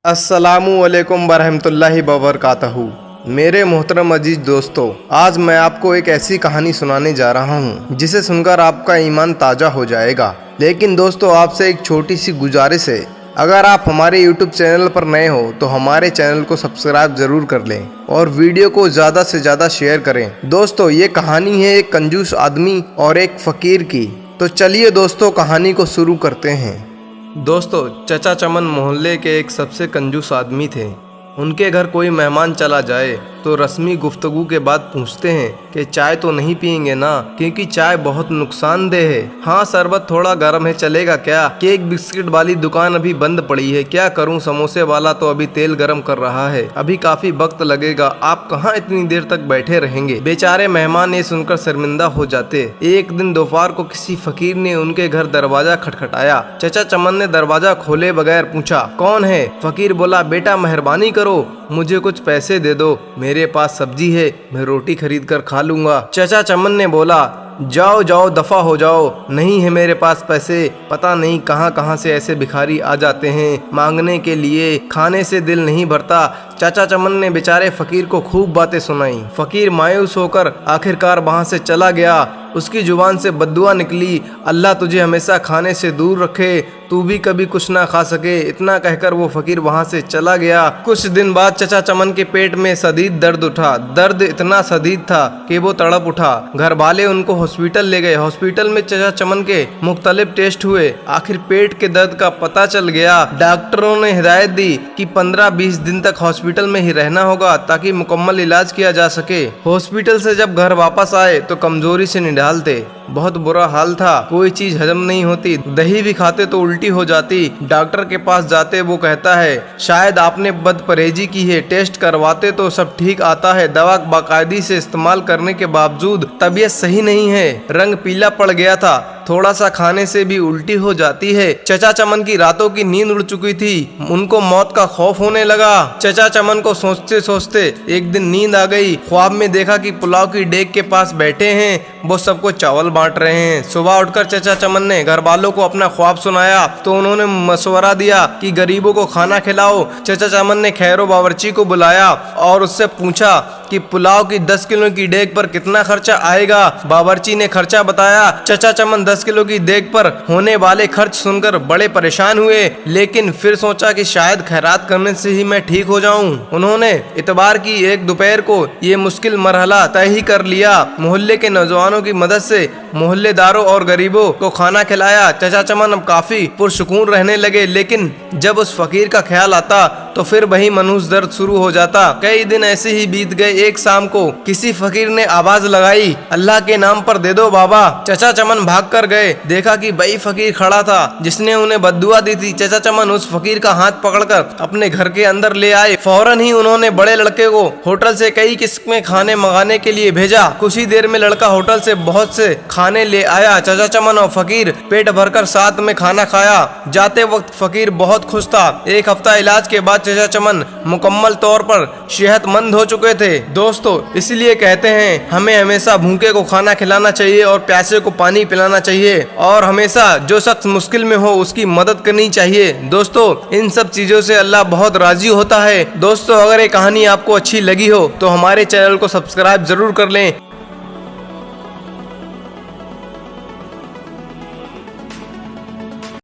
अस्सलामुअलैकुम वरहमतुल्लाहि वबरकातहू। मेरे मोहतरम अजीज दोस्तों, आज मैं आपको एक ऐसी कहानी सुनाने जा रहा हूँ जिसे सुनकर आपका ईमान ताज़ा हो जाएगा। लेकिन दोस्तों, आपसे एक छोटी सी गुजारिश है, अगर आप हमारे YouTube चैनल पर नए हो तो हमारे चैनल को सब्सक्राइब ज़रूर कर लें और वीडियो को ज़्यादा से ज़्यादा शेयर करें। दोस्तों, ये कहानी है एक कंजूस आदमी और एक फ़कीर की। तो चलिए दोस्तों, कहानी को शुरू करते हैं। दोस्तों, चचा चमन मोहल्ले के एक सबसे कंजूस आदमी थे। उनके घर कोई मेहमान चला जाए तो रस्मी गुफ्तगू के बाद पूछते हैं कि चाय तो नहीं पियेंगे ना, क्योंकि चाय बहुत नुकसानदेह है। हाँ, शरबत थोड़ा गर्म है, चलेगा क्या? केक बिस्किट वाली दुकान अभी बंद पड़ी है, क्या करूं? समोसे वाला तो अभी तेल गर्म कर रहा है, अभी काफी वक्त लगेगा, आप कहाँ इतनी देर तक बैठे रहेंगे? बेचारे मेहमान ये सुनकर शर्मिंदा हो जाते। एक दिन दोपहर को किसी फकीर ने उनके घर दरवाजा खटखटाया। चचा चमन ने दरवाजा खोले बगैर पूछा, कौन है? फकीर बोला, बेटा मेहरबानी करो, मुझे कुछ पैसे दे दो, मेरे पास सब्जी है, मैं रोटी खरीद कर खा लूंगा। चचा चमन ने बोला, जाओ जाओ, दफा हो जाओ, नहीं है मेरे पास पैसे। पता नहीं कहाँ कहाँ से ऐसे भिखारी आ जाते हैं मांगने के लिए, खाने से दिल नहीं भरता। चाचा चमन ने बेचारे फकीर को खूब बातें सुनाई। फकीर मायूस होकर आखिरकार वहाँ से चला गया। उसकी जुबान से बद्दुआ निकली, अल्लाह तुझे हमेशा खाने से दूर रखे, तू भी कभी कुछ ना खा सके। इतना कहकर वो फकीर वहाँ से चला गया। कुछ दिन बाद चचा चमन के पेट में शदीद दर्द उठा। दर्द इतना शदीद था कि वो तड़प उठा। घर वाले उनको हॉस्पिटल ले गए। हॉस्पिटल में चचा चमन के मुख्तलिफ टेस्ट हुए। आखिर पेट के दर्द का पता चल गया। डॉक्टरों ने हिदायत दी कि 15-20 दिन तक हॉस्पिटल में ही रहना होगा ताकि मुकम्मल इलाज किया जा सके। हॉस्पिटल से जब घर वापस आए तो कमजोरी से निढालते। बहुत बुरा हाल था, कोई चीज हजम नहीं होती, दही भी खाते तो उल्टी हो जाती। डॉक्टर के पास जाते वो कहता है, शायद आपने बदपरहेजी की है, टेस्ट करवाते तो सब ठीक आता है, दवा बाकायदी से इस्तेमाल करने के बावजूद तबीयत सही नहीं है, रंग पीला पड़ गया था, थोड़ा सा खाने से भी उल्टी हो जाती है। चचा चमन की रातों की नींद उड़ चुकी थी, उनको मौत का खौफ होने लगा। चचा चमन को सोचते सोचते एक दिन नींद आ गई। ख्वाब में देखा कि पुलाव की डेग के पास बैठे हैं, वो सबको चावल बांट रहे हैं। सुबह उठकर चचा चमन ने घर वालों को अपना ख्वाब सुनाया तो उन्होंने मशवरा दिया कि गरीबों को खाना खिलाओ। चचा चमन ने खैरो बावर्ची को बुलाया और उससे पूछा कि पुलाव की 10 किलो की डेग पर कितना खर्चा आएगा। बावर्ची ने खर्चा बताया। चचा चमन 10 किलो की देग पर होने वाले खर्च सुनकर बड़े परेशान हुए, लेकिन फिर सोचा कि शायद खैरात करने से ही मैं ठीक हो जाऊं। उन्होंने इतवार की एक दोपहर को ये मुश्किल मरहला तय ही कर लिया। मोहल्ले के नौजवानों की मदद से मोहल्लेदारों और गरीबों को खाना खिलाया। चचा चमन अब काफी पुरसुकून रहने लगे, लेकिन जब उस फकीर का ख्याल आता तो फिर वही मनहूस दर्द शुरू हो जाता। कई दिन ऐसे ही बीत गए। एक शाम को किसी फकीर ने आवाज लगाई, अल्लाह के नाम पर दे दो बाबा। चचा चमन भाग कर गए, देखा कि वही फकीर खड़ा था जिसने उन्हें बद्दुआ दी थी। चचा चमन उस फकीर का हाथ पकड़कर अपने घर के अंदर ले आए। फौरन ही उन्होंने बड़े लड़के को होटल से कई किस्म के खाने मंगाने के लिए भेजा। कुछ ही देर में लड़का होटल से बहुत से खाने ले आया। चचा चमन और फकीर पेट भरकर साथ में खाना खाया। जाते वक्त फकीर बहुत खुश था। एक हफ्ता इलाज के बाद चचा चमन मुकम्मल तौर पर सेहतमंद हो चुके थे। दोस्तों, इसलिए कहते हैं हमें हमेशा भूखे को खाना खिलाना चाहिए और प्यासे को पानी पिलाना चाहिए, और हमेशा जो शख्स मुश्किल में हो उसकी मदद करनी चाहिए। दोस्तों, इन सब चीजों से अल्लाह बहुत राजी होता है। दोस्तों, अगर ये कहानी आपको अच्छी लगी हो तो हमारे चैनल को सब्सक्राइब जरूर कर लें।